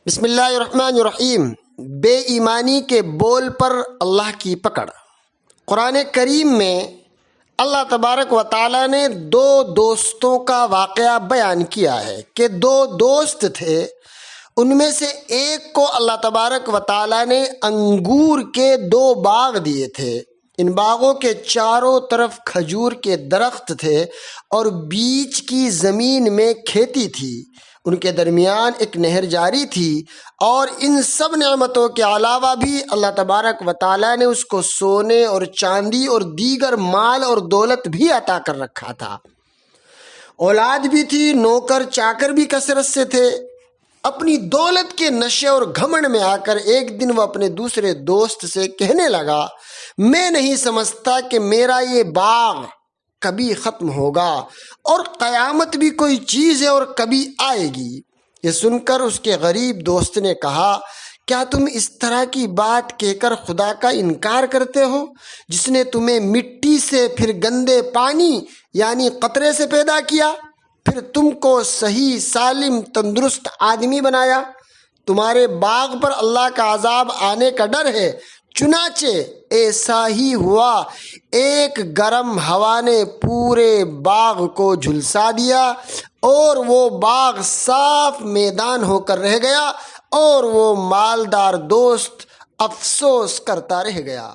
بسم اللہ الرحمن الرحیم۔ بے ایمانی کے بول پر اللہ کی پکڑ۔ قرآن کریم میں اللہ تبارک و تعالیٰ نے دو دوستوں کا واقعہ بیان کیا ہے کہ دو دوست تھے، ان میں سے ایک کو اللہ تبارک و تعالیٰ نے انگور کے 2 باغ دیے تھے۔ ان باغوں کے چاروں طرف کھجور کے درخت تھے اور بیچ کی زمین میں کھیتی تھی، ان کے درمیان ایک نہر جاری تھی، اور ان سب نعمتوں کے علاوہ بھی اللہ تبارک و تعالیٰ نے اس کو سونے اور چاندی اور دیگر مال اور دولت بھی عطا کر رکھا تھا۔ اولاد بھی تھی، نوکر چاکر بھی کثرت سے تھے۔ اپنی دولت کے نشے اور گھمنڈ میں آ کر ایک دن وہ اپنے دوسرے دوست سے کہنے لگا، میں نہیں سمجھتا کہ میرا یہ باغ کبھی ختم ہوگا، اور قیامت بھی کوئی چیز ہے اور کبھی آئے گی۔ یہ سن کر اس کے غریب دوست نے کہا، کیا تم اس طرح کی بات کہہ کر خدا کا انکار کرتے ہو، جس نے تمہیں مٹی سے پھر گندے پانی یعنی قطرے سے پیدا کیا، پھر تم کو صحیح سالم تندرست آدمی بنایا؟ تمہارے باغ پر اللہ کا عذاب آنے کا ڈر ہے، چنانچہ ایسا ہی ہوا۔ ایک گرم ہوا نے پورے باغ کو جھلسا دیا اور وہ باغ صاف میدان ہو کر رہ گیا، اور وہ مالدار دوست افسوس کرتا رہ گیا۔